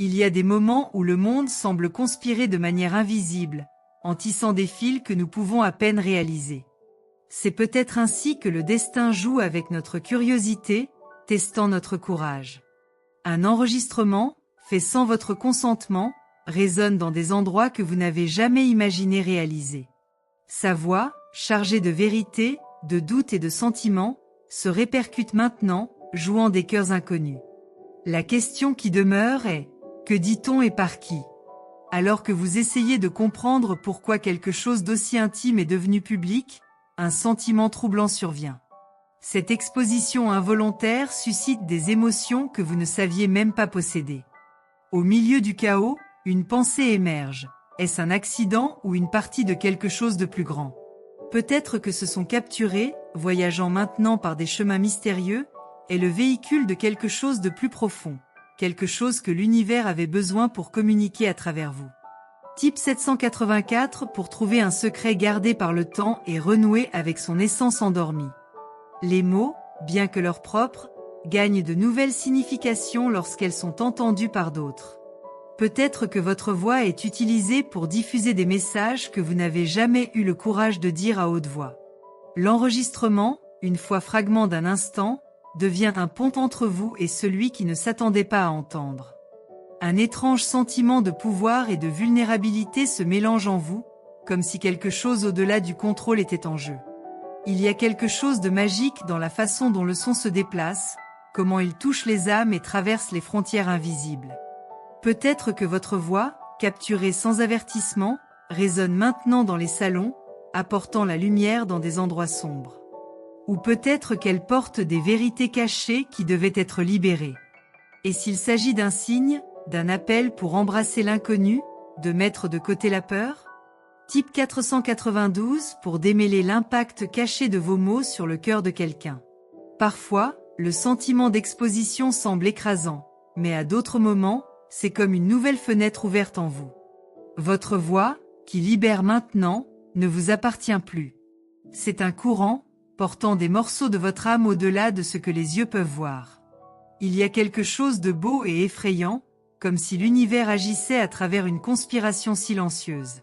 Il y a des moments où le monde semble conspirer de manière invisible, en tissant des fils que nous pouvons à peine réaliser. C'est peut-être ainsi que le destin joue avec notre curiosité, testant notre courage. Un enregistrement, fait sans votre consentement, résonne dans des endroits que vous n'avez jamais imaginé réaliser. Sa voix, chargée de vérité, de doute et de sentiments, se répercute maintenant, jouant des cœurs inconnus. La question qui demeure est: que dit-on et par qui? Alors que vous essayez de comprendre pourquoi quelque chose d'aussi intime est devenu public, un sentiment troublant survient. Cette exposition involontaire suscite des émotions que vous ne saviez même pas posséder. Au milieu du chaos, une pensée émerge. Est-ce un accident ou une partie de quelque chose de plus grand? Peut-être que ce sont capturés, voyageant maintenant par des chemins mystérieux, est le véhicule de quelque chose de plus profond, quelque chose que l'univers avait besoin pour communiquer à travers vous. Type 784 pour trouver un secret gardé par le temps et renouer avec son essence endormie. Les mots, bien que leur propre, gagnent de nouvelles significations lorsqu'elles sont entendues par d'autres. Peut-être que votre voix est utilisée pour diffuser des messages que vous n'avez jamais eu le courage de dire à haute voix. L'enregistrement, une fois fragment d'un instant, devient un pont entre vous et celui qui ne s'attendait pas à entendre. Un étrange sentiment de pouvoir et de vulnérabilité se mélange en vous, comme si quelque chose au-delà du contrôle était en jeu. Il y a quelque chose de magique dans la façon dont le son se déplace, comment il touche les âmes et traverse les frontières invisibles. Peut-être que votre voix, capturée sans avertissement, résonne maintenant dans les salons, apportant la lumière dans des endroits sombres. Ou peut-être qu'elle porte des vérités cachées qui devaient être libérées. Et s'il s'agit d'un signe, d'un appel pour embrasser l'inconnu, de mettre de côté la peur? Type 492 pour démêler l'impact caché de vos mots sur le cœur de quelqu'un. Parfois, le sentiment d'exposition semble écrasant, mais à d'autres moments, c'est comme une nouvelle fenêtre ouverte en vous. Votre voix, qui libère maintenant, ne vous appartient plus. C'est un courant, portant des morceaux de votre âme au-delà de ce que les yeux peuvent voir. Il y a quelque chose de beau et effrayant, comme si l'univers agissait à travers une conspiration silencieuse.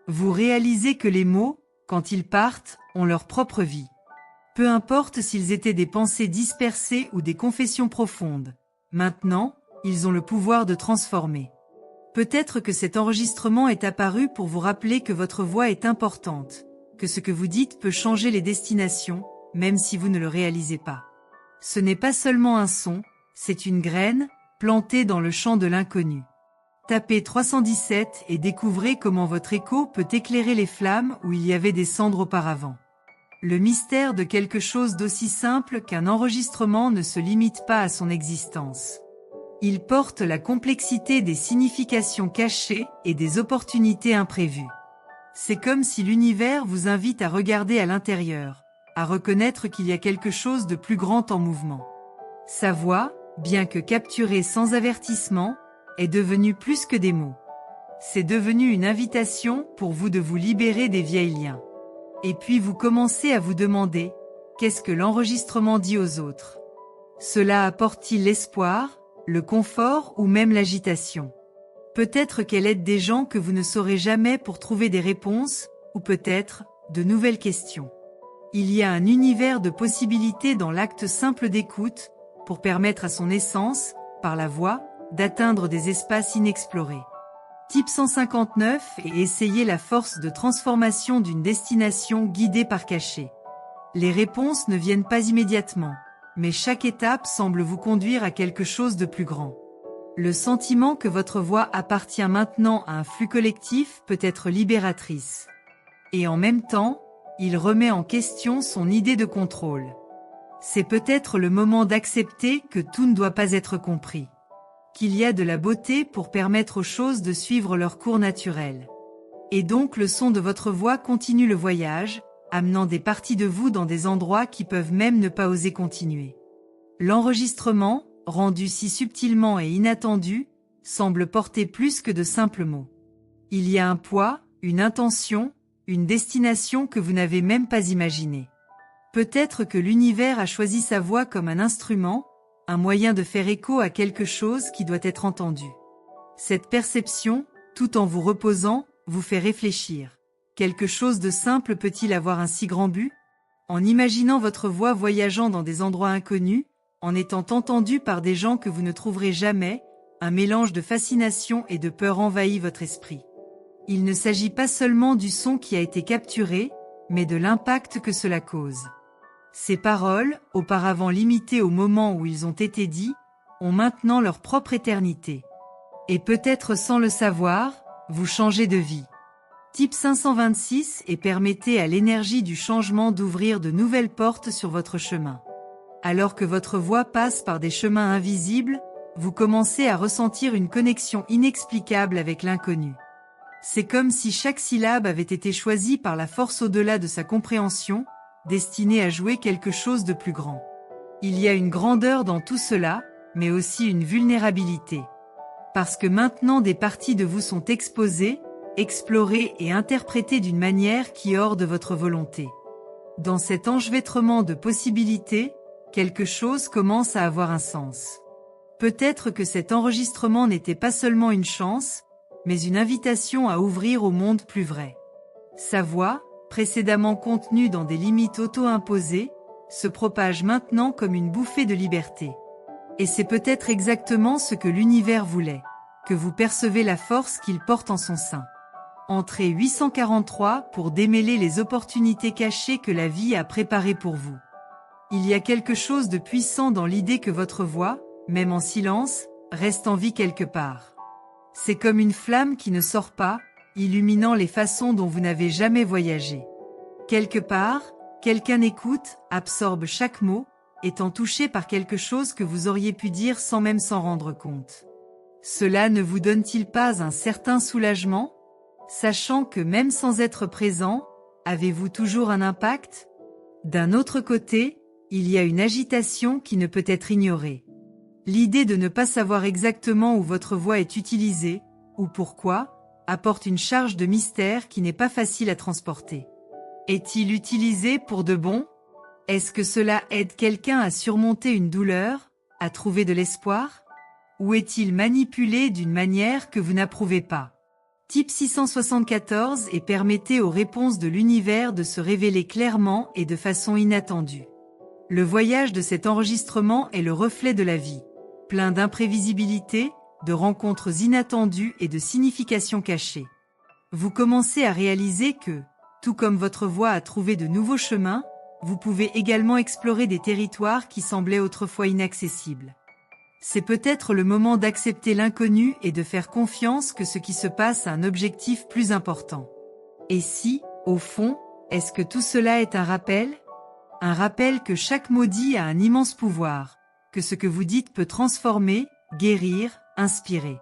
Vous réalisez que les mots, quand ils partent, ont leur propre vie. Peu importe s'ils étaient des pensées dispersées ou des confessions profondes. Maintenant, ils ont le pouvoir de transformer. Peut-être que cet enregistrement est apparu pour vous rappeler que votre voix est importante, que ce que vous dites peut changer les destinations, même si vous ne le réalisez pas. Ce n'est pas seulement un son, c'est une graine, plantée dans le champ de l'inconnu. Tapez 317 et découvrez comment votre écho peut éclairer les flammes où il y avait des cendres auparavant. Le mystère de quelque chose d'aussi simple qu'un enregistrement ne se limite pas à son existence. Il porte la complexité des significations cachées et des opportunités imprévues. C'est comme si l'univers vous invite à regarder à l'intérieur, à reconnaître qu'il y a quelque chose de plus grand en mouvement. Sa voix, bien que capturée sans avertissement, est devenue plus que des mots. C'est devenu une invitation pour vous de vous libérer des vieils liens. Et puis vous commencez à vous demander, qu'est-ce que l'enregistrement dit aux autres? Cela apporte-t-il l'espoir, le confort ou même l'agitation? Peut-être qu'elle aide des gens que vous ne saurez jamais pour trouver des réponses, ou peut-être, de nouvelles questions. Il y a un univers de possibilités dans l'acte simple d'écoute, pour permettre à son essence, par la voix, d'atteindre des espaces inexplorés. Type 159 et essayer la force de transformation d'une destination guidée par cachet. Les réponses ne viennent pas immédiatement, mais chaque étape semble vous conduire à quelque chose de plus grand. Le sentiment que votre voix appartient maintenant à un flux collectif peut être libératrice. Et en même temps, il remet en question son idée de contrôle. C'est peut-être le moment d'accepter que tout ne doit pas être compris. Qu'il y a de la beauté pour permettre aux choses de suivre leur cours naturel. Et donc le son de votre voix continue le voyage, amenant des parties de vous dans des endroits qui peuvent même ne pas oser continuer. L'enregistrement, rendu si subtilement et inattendu, semble porter plus que de simples mots. Il y a un poids, une intention, une destination que vous n'avez même pas imaginée. Peut-être que l'univers a choisi sa voix comme un instrument, un moyen de faire écho à quelque chose qui doit être entendu. Cette perception, tout en vous reposant, vous fait réfléchir. Quelque chose de simple peut-il avoir un si grand but? En imaginant votre voix voyageant dans des endroits inconnus, en étant entendu par des gens que vous ne trouverez jamais, un mélange de fascination et de peur envahit votre esprit. Il ne s'agit pas seulement du son qui a été capturé, mais de l'impact que cela cause. Ces paroles, auparavant limitées au moment où ils ont été dits, ont maintenant leur propre éternité. Et peut-être sans le savoir, vous changez de vie. Type 526 et permettez à l'énergie du changement d'ouvrir de nouvelles portes sur votre chemin. Alors que votre voix passe par des chemins invisibles, vous commencez à ressentir une connexion inexplicable avec l'inconnu. C'est comme si chaque syllabe avait été choisie par la force au-delà de sa compréhension, destinée à jouer quelque chose de plus grand. Il y a une grandeur dans tout cela, mais aussi une vulnérabilité. Parce que maintenant des parties de vous sont exposées, explorées et interprétées d'une manière qui est hors de votre volonté. Dans cet enchevêtrement de possibilités, quelque chose commence à avoir un sens. Peut-être que cet enregistrement n'était pas seulement une chance, mais une invitation à ouvrir au monde plus vrai. Sa voix, précédemment contenue dans des limites auto-imposées, se propage maintenant comme une bouffée de liberté. Et c'est peut-être exactement ce que l'univers voulait, que vous percevez la force qu'il porte en son sein. Entrez 843 pour démêler les opportunités cachées que la vie a préparées pour vous. Il y a quelque chose de puissant dans l'idée que votre voix, même en silence, reste en vie quelque part. C'est comme une flamme qui ne sort pas, illuminant les façons dont vous n'avez jamais voyagé. Quelque part, quelqu'un écoute, absorbe chaque mot, étant touché par quelque chose que vous auriez pu dire sans même s'en rendre compte. Cela ne vous donne-t-il pas un certain soulagement, sachant que même sans être présent, avez-vous toujours un impact? D'un autre côté, il y a une agitation qui ne peut être ignorée. L'idée de ne pas savoir exactement où votre voix est utilisée, ou pourquoi, apporte une charge de mystère qui n'est pas facile à transporter. Est-il utilisé pour de bon? Est-ce que cela aide quelqu'un à surmonter une douleur, à trouver de l'espoir? Ou est-il manipulé d'une manière que vous n'approuvez pas? Type 674 et permettez aux réponses de l'univers de se révéler clairement et de façon inattendue. Le voyage de cet enregistrement est le reflet de la vie, plein d'imprévisibilité, de rencontres inattendues et de significations cachées. Vous commencez à réaliser que, tout comme votre voix a trouvé de nouveaux chemins, vous pouvez également explorer des territoires qui semblaient autrefois inaccessibles. C'est peut-être le moment d'accepter l'inconnu et de faire confiance que ce qui se passe a un objectif plus important. Et si, au fond, est-ce que tout cela est un rappel? Un rappel que chaque mot dit a un immense pouvoir, que ce que vous dites peut transformer, guérir, inspirer.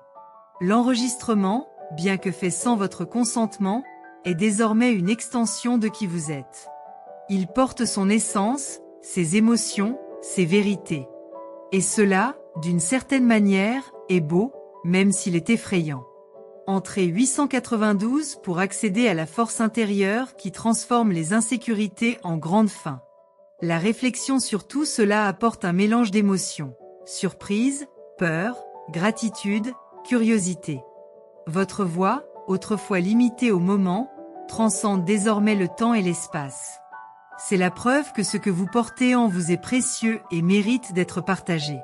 L'enregistrement, bien que fait sans votre consentement, est désormais une extension de qui vous êtes. Il porte son essence, ses émotions, ses vérités. Et cela, d'une certaine manière, est beau, même s'il est effrayant. Entrez 892 pour accéder à la force intérieure qui transforme les insécurités en grande faim. La réflexion sur tout cela apporte un mélange d'émotions, surprise, peur, gratitude, curiosité. Votre voix, autrefois limitée au moment, transcende désormais le temps et l'espace. C'est la preuve que ce que vous portez en vous est précieux et mérite d'être partagé.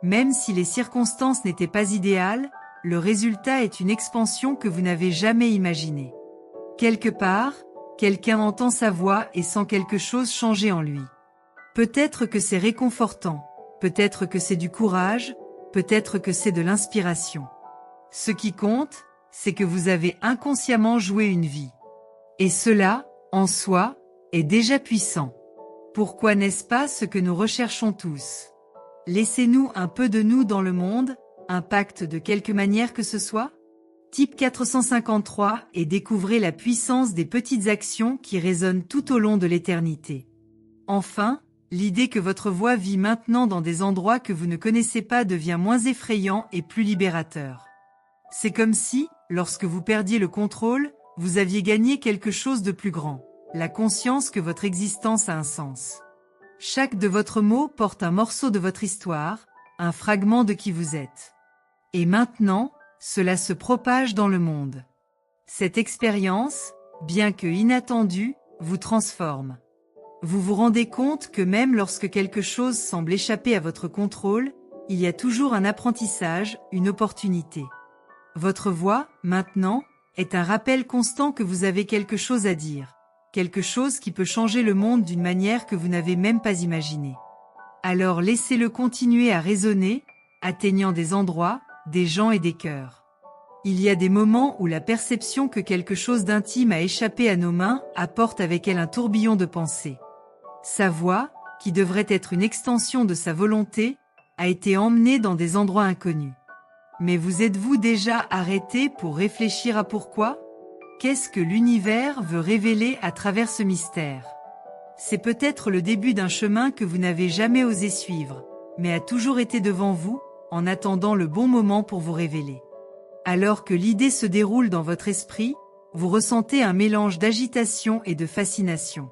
Même si les circonstances n'étaient pas idéales, le résultat est une expansion que vous n'avez jamais imaginée. Quelque part, quelqu'un entend sa voix et sent quelque chose changer en lui. Peut-être que c'est réconfortant, peut-être que c'est du courage, peut-être que c'est de l'inspiration. Ce qui compte, c'est que vous avez inconsciemment joué une vie. Et cela, en soi, est déjà puissant. Pourquoi n'est-ce pas ce que nous recherchons tous? Laissez-nous un peu de nous dans le monde, impact de quelque manière que ce soit? Type 453 et découvrez la puissance des petites actions qui résonnent tout au long de l'éternité. Enfin, l'idée que votre voix vit maintenant dans des endroits que vous ne connaissez pas devient moins effrayant et plus libérateur. C'est comme si, lorsque vous perdiez le contrôle, vous aviez gagné quelque chose de plus grand, la conscience que votre existence a un sens. Chaque de votre mot porte un morceau de votre histoire, un fragment de qui vous êtes. Et maintenant, cela se propage dans le monde. Cette expérience, bien que inattendue, vous transforme. Vous vous rendez compte que même lorsque quelque chose semble échapper à votre contrôle, il y a toujours un apprentissage, une opportunité. Votre voix, maintenant, est un rappel constant que vous avez quelque chose à dire. Quelque chose qui peut changer le monde d'une manière que vous n'avez même pas imaginée. Alors laissez-le continuer à résonner, atteignant des endroits, des gens et des cœurs. Il y a des moments où la perception que quelque chose d'intime a échappé à nos mains apporte avec elle un tourbillon de pensées. Sa voix, qui devrait être une extension de sa volonté, a été emmenée dans des endroits inconnus. Mais vous êtes-vous déjà arrêté pour réfléchir à pourquoi? Qu'est-ce que l'univers veut révéler à travers ce mystère? C'est peut-être le début d'un chemin que vous n'avez jamais osé suivre, mais a toujours été devant vous, en attendant le bon moment pour vous révéler. Alors que l'idée se déroule dans votre esprit, vous ressentez un mélange d'agitation et de fascination.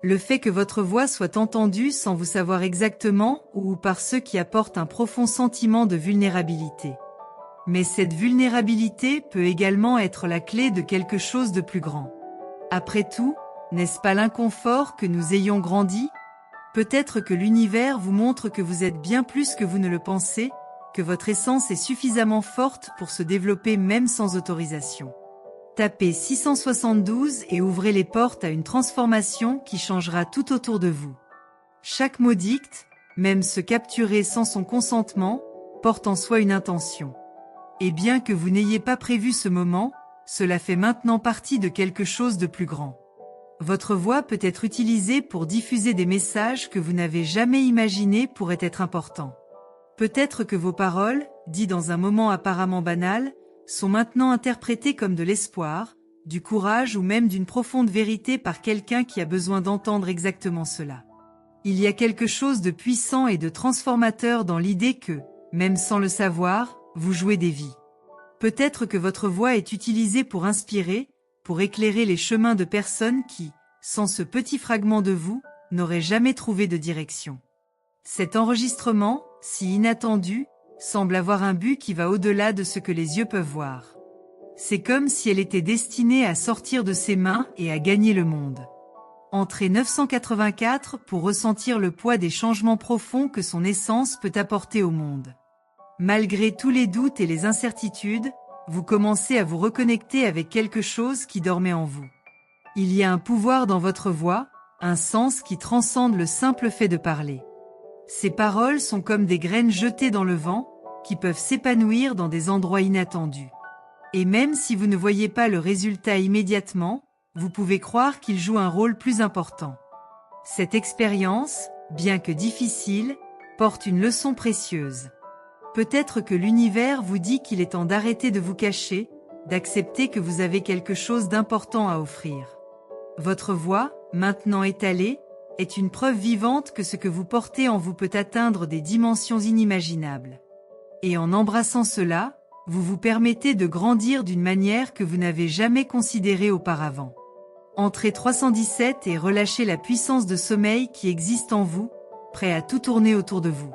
Le fait que votre voix soit entendue sans vous savoir exactement ou par ceux qui apportent un profond sentiment de vulnérabilité. Mais cette vulnérabilité peut également être la clé de quelque chose de plus grand. Après tout, n'est-ce pas l'inconfort que nous ayons grandi? Peut-être que l'univers vous montre que vous êtes bien plus que vous ne le pensez, que votre essence est suffisamment forte pour se développer même sans autorisation. Tapez 672 et ouvrez les portes à une transformation qui changera tout autour de vous. Chaque mot dicte, même se capturer sans son consentement, porte en soi une intention. Et bien que vous n'ayez pas prévu ce moment, cela fait maintenant partie de quelque chose de plus grand. Votre voix peut être utilisée pour diffuser des messages que vous n'avez jamais imaginés pourraient être importants. Peut-être que vos paroles, dites dans un moment apparemment banal, sont maintenant interprétées comme de l'espoir, du courage ou même d'une profonde vérité par quelqu'un qui a besoin d'entendre exactement cela. Il y a quelque chose de puissant et de transformateur dans l'idée que, même sans le savoir, vous jouez des vies. Peut-être que votre voix est utilisée pour inspirer, pour éclairer les chemins de personnes qui, sans ce petit fragment de vous, n'auraient jamais trouvé de direction. Cet enregistrement, si inattendu, semble avoir un but qui va au-delà de ce que les yeux peuvent voir. C'est comme si elle était destinée à sortir de ses mains et à gagner le monde. Entrez 984 pour ressentir le poids des changements profonds que son essence peut apporter au monde. Malgré tous les doutes et les incertitudes, vous commencez à vous reconnecter avec quelque chose qui dormait en vous. Il y a un pouvoir dans votre voix, un sens qui transcende le simple fait de parler. Ces paroles sont comme des graines jetées dans le vent, qui peuvent s'épanouir dans des endroits inattendus. Et même si vous ne voyez pas le résultat immédiatement, vous pouvez croire qu'il joue un rôle plus important. Cette expérience, bien que difficile, porte une leçon précieuse. Peut-être que l'univers vous dit qu'il est temps d'arrêter de vous cacher, d'accepter que vous avez quelque chose d'important à offrir. Votre voix, maintenant étalée, est une preuve vivante que ce que vous portez en vous peut atteindre des dimensions inimaginables. Et en embrassant cela, vous vous permettez de grandir d'une manière que vous n'avez jamais considérée auparavant. Entrez 317 et relâchez la puissance de sommeil qui existe en vous, prêt à tout tourner autour de vous.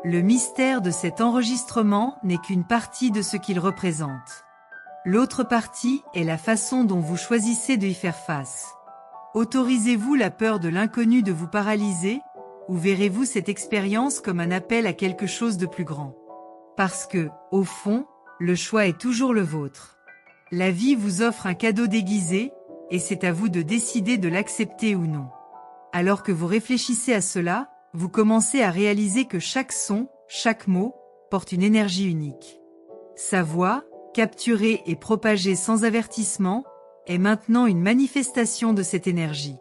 Le mystère de cet enregistrement n'est qu'une partie de ce qu'il représente. L'autre partie est la façon dont vous choisissez de y faire face. Autorisez-vous la peur de l'inconnu de vous paralyser, ou verrez-vous cette expérience comme un appel à quelque chose de plus grand? Parce que, au fond, le choix est toujours le vôtre. La vie vous offre un cadeau déguisé, et c'est à vous de décider de l'accepter ou non. Alors que vous réfléchissez à cela, vous commencez à réaliser que chaque son, chaque mot, porte une énergie unique. Sa voix, capturée et propagée sans avertissement, est maintenant une manifestation de cette énergie.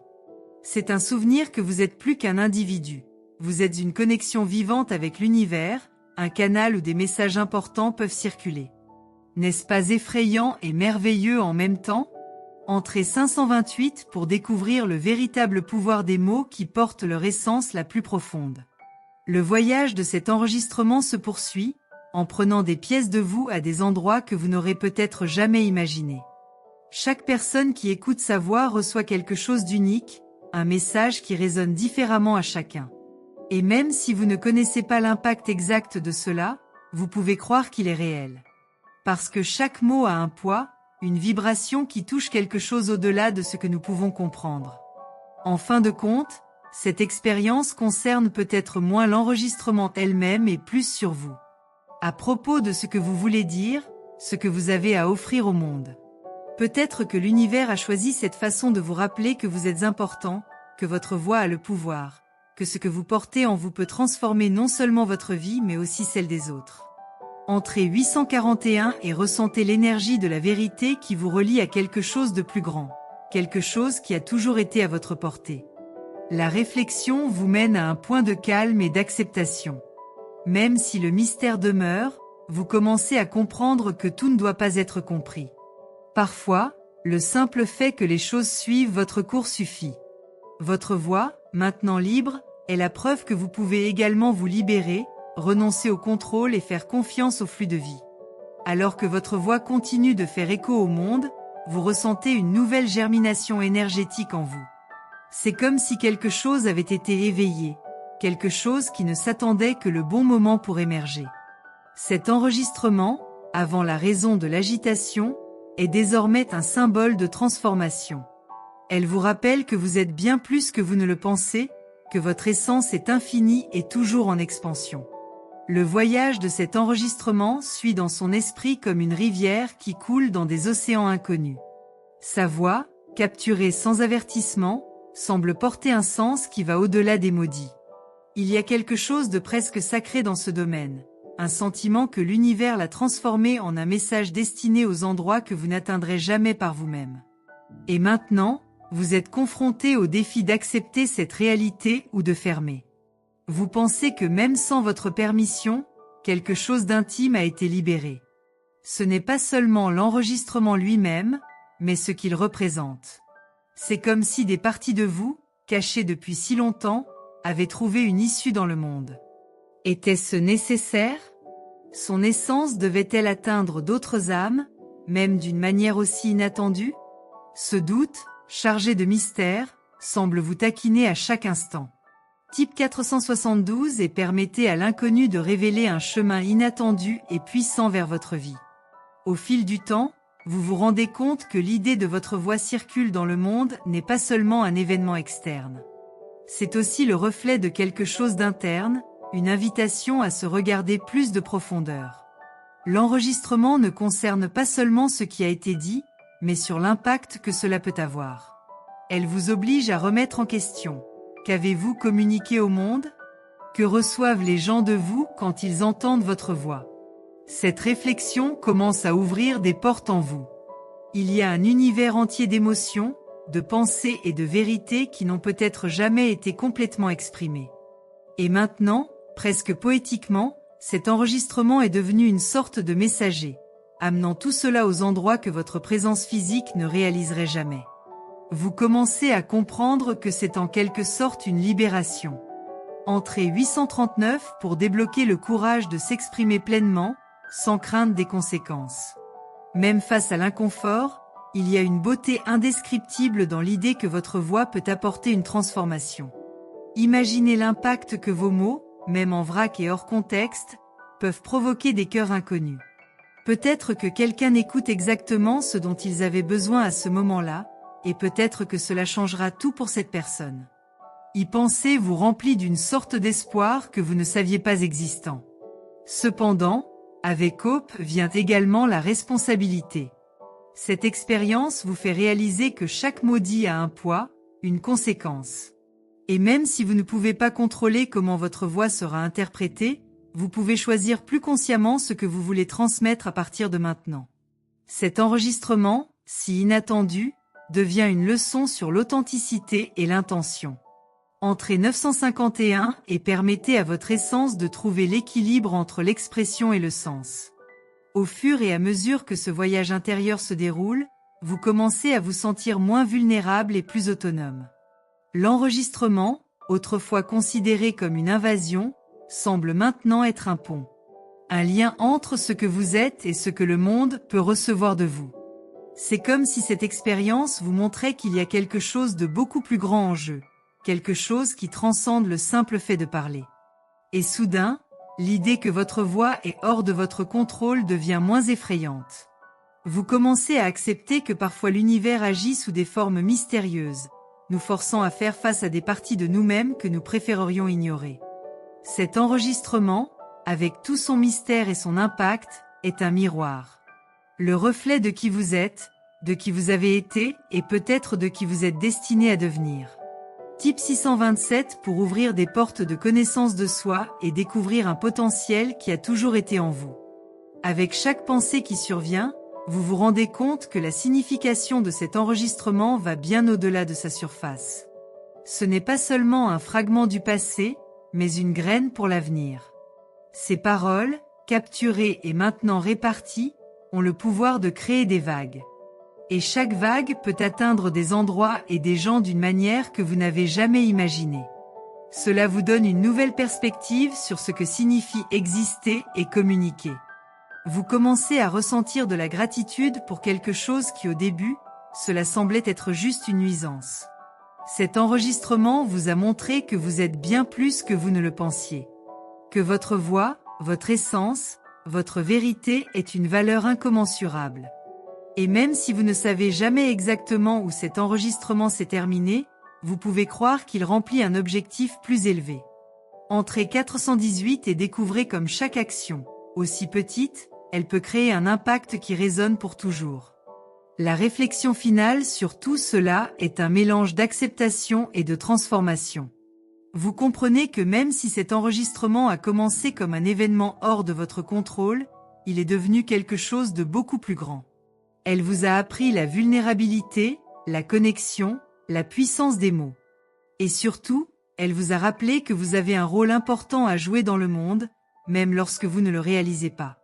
C'est un souvenir que vous êtes plus qu'un individu. Vous êtes une connexion vivante avec l'univers, un canal où des messages importants peuvent circuler. N'est-ce pas effrayant et merveilleux en même temps? Entrez 528 pour découvrir le véritable pouvoir des mots qui portent leur essence la plus profonde. Le voyage de cet enregistrement se poursuit, en prenant des pièces de vous à des endroits que vous n'aurez peut-être jamais imaginés. Chaque personne qui écoute sa voix reçoit quelque chose d'unique, un message qui résonne différemment à chacun. Et même si vous ne connaissez pas l'impact exact de cela, vous pouvez croire qu'il est réel. Parce que chaque mot a un poids, une vibration qui touche quelque chose au-delà de ce que nous pouvons comprendre. En fin de compte, cette expérience concerne peut-être moins l'enregistrement elle-même et plus sur vous. À propos de ce que vous voulez dire, ce que vous avez à offrir au monde. Peut-être que l'univers a choisi cette façon de vous rappeler que vous êtes important, que votre voix a le pouvoir, que ce que vous portez en vous peut transformer non seulement votre vie mais aussi celle des autres. Entrez 841 et ressentez l'énergie de la vérité qui vous relie à quelque chose de plus grand, quelque chose qui a toujours été à votre portée. La réflexion vous mène à un point de calme et d'acceptation. Même si le mystère demeure, vous commencez à comprendre que tout ne doit pas être compris. Parfois, le simple fait que les choses suivent votre cours suffit. Votre voix, maintenant libre, est la preuve que vous pouvez également vous libérer, renoncer au contrôle et faire confiance au flux de vie. Alors que votre voix continue de faire écho au monde, vous ressentez une nouvelle germination énergétique en vous. C'est comme si quelque chose avait été éveillé, quelque chose qui ne s'attendait que le bon moment pour émerger. Cet enregistrement, avant la raison de l'agitation, est désormais un symbole de transformation. Elle vous rappelle que vous êtes bien plus que vous ne le pensez, que votre essence est infinie et toujours en expansion. Le voyage de cet enregistrement suit dans son esprit comme une rivière qui coule dans des océans inconnus. Sa voix, capturée sans avertissement, semble porter un sens qui va au-delà des maudits. Il y a quelque chose de presque sacré dans ce domaine, un sentiment que l'univers l'a transformé en un message destiné aux endroits que vous n'atteindrez jamais par vous-même. Et maintenant, vous êtes confronté au défi d'accepter cette réalité ou de fermer. Vous pensez que même sans votre permission, quelque chose d'intime a été libéré. Ce n'est pas seulement l'enregistrement lui-même, mais ce qu'il représente. C'est comme si des parties de vous, cachées depuis si longtemps, avaient trouvé une issue dans le monde. Était-ce nécessaire? Son essence devait-elle atteindre d'autres âmes, même d'une manière aussi inattendue? Ce doute, chargé de mystère, semble vous taquiner à chaque instant. Type 472 et permettez à l'inconnu de révéler un chemin inattendu et puissant vers votre vie. Au fil du temps, vous vous rendez compte que l'idée de votre voix circule dans le monde n'est pas seulement un événement externe. C'est aussi le reflet de quelque chose d'interne, une invitation à se regarder plus de profondeur. L'enregistrement ne concerne pas seulement ce qui a été dit, mais sur l'impact que cela peut avoir. Elle vous oblige à remettre en question. Qu'avez-vous communiqué au monde? Que reçoivent les gens de vous quand ils entendent votre voix? Cette réflexion commence à ouvrir des portes en vous. Il y a un univers entier d'émotions, de pensées et de vérités qui n'ont peut-être jamais été complètement exprimées. Et maintenant, presque poétiquement, cet enregistrement est devenu une sorte de messager, amenant tout cela aux endroits que votre présence physique ne réaliserait jamais. Vous commencez à comprendre que c'est en quelque sorte une libération. Entrez 839 pour débloquer le courage de s'exprimer pleinement, sans crainte des conséquences. Même face à l'inconfort, il y a une beauté indescriptible dans l'idée que votre voix peut apporter une transformation. Imaginez l'impact que vos mots, même en vrac et hors contexte, peuvent provoquer des cœurs inconnus. Peut-être que quelqu'un écoute exactement ce dont ils avaient besoin à ce moment-là, et peut-être que cela changera tout pour cette personne. Y penser vous remplit d'une sorte d'espoir que vous ne saviez pas existant. Cependant, avec Hope vient également la responsabilité. Cette expérience vous fait réaliser que chaque mot dit a un poids, une conséquence. Et même si vous ne pouvez pas contrôler comment votre voix sera interprétée, vous pouvez choisir plus consciemment ce que vous voulez transmettre à partir de maintenant. Cet enregistrement, si inattendu, devient une leçon sur l'authenticité et l'intention. Entrez 951 et permettez à votre essence de trouver l'équilibre entre l'expression et le sens. Au fur et à mesure que ce voyage intérieur se déroule, vous commencez à vous sentir moins vulnérable et plus autonome. L'enregistrement, autrefois considéré comme une invasion, semble maintenant être un pont. Un lien entre ce que vous êtes et ce que le monde peut recevoir de vous. C'est comme si cette expérience vous montrait qu'il y a quelque chose de beaucoup plus grand en jeu, quelque chose qui transcende le simple fait de parler. Et soudain, L'idée que votre voix est hors de votre contrôle devient moins effrayante. Vous commencez à accepter que parfois l'univers agit sous des formes mystérieuses, nous forçant à faire face à des parties de nous-mêmes que nous préférerions ignorer. Cet enregistrement, avec tout son mystère et son impact, est un miroir. Le reflet de qui vous êtes, de qui vous avez été et peut-être de qui vous êtes destiné à devenir. Type 627 pour ouvrir des portes de connaissance de soi et découvrir un potentiel qui a toujours été en vous. Avec chaque pensée qui survient, vous vous rendez compte que la signification de cet enregistrement va bien au-delà de sa surface. Ce n'est pas seulement un fragment du passé, mais une graine pour l'avenir. Ces paroles, capturées et maintenant réparties, ont le pouvoir de créer des vagues. Et chaque vague peut atteindre des endroits et des gens d'une manière que vous n'avez jamais imaginée. Cela vous donne une nouvelle perspective sur ce que signifie exister et communiquer. Vous commencez à ressentir de la gratitude pour quelque chose qui au début, cela semblait être juste une nuisance. Cet enregistrement vous a montré que vous êtes bien plus que vous ne le pensiez. Que votre voix, votre essence, votre vérité est une valeur incommensurable. Et même si vous ne savez jamais exactement où cet enregistrement s'est terminé, vous pouvez croire qu'il remplit un objectif plus élevé. Entrez 418 et découvrez comme chaque action, aussi petite, elle peut créer un impact qui résonne pour toujours. La réflexion finale sur tout cela est un mélange d'acceptation et de transformation. Vous comprenez que même si cet enregistrement a commencé comme un événement hors de votre contrôle, il est devenu quelque chose de beaucoup plus grand. Elle vous a appris la vulnérabilité, la connexion, la puissance des mots. Et surtout, elle vous a rappelé que vous avez un rôle important à jouer dans le monde, même lorsque vous ne le réalisez pas.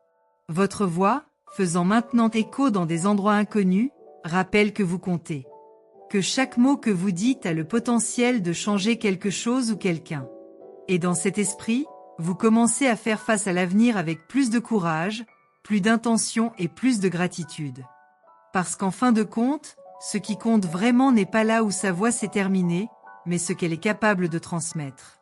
Votre voix, faisant maintenant écho dans des endroits inconnus, rappelle que vous comptez. Que chaque mot que vous dites a le potentiel de changer quelque chose ou quelqu'un. Et dans cet esprit, vous commencez à faire face à l'avenir avec plus de courage, plus d'intention et plus de gratitude. Parce qu'en fin de compte, ce qui compte vraiment n'est pas là où sa voix s'est terminée, mais ce qu'elle est capable de transmettre.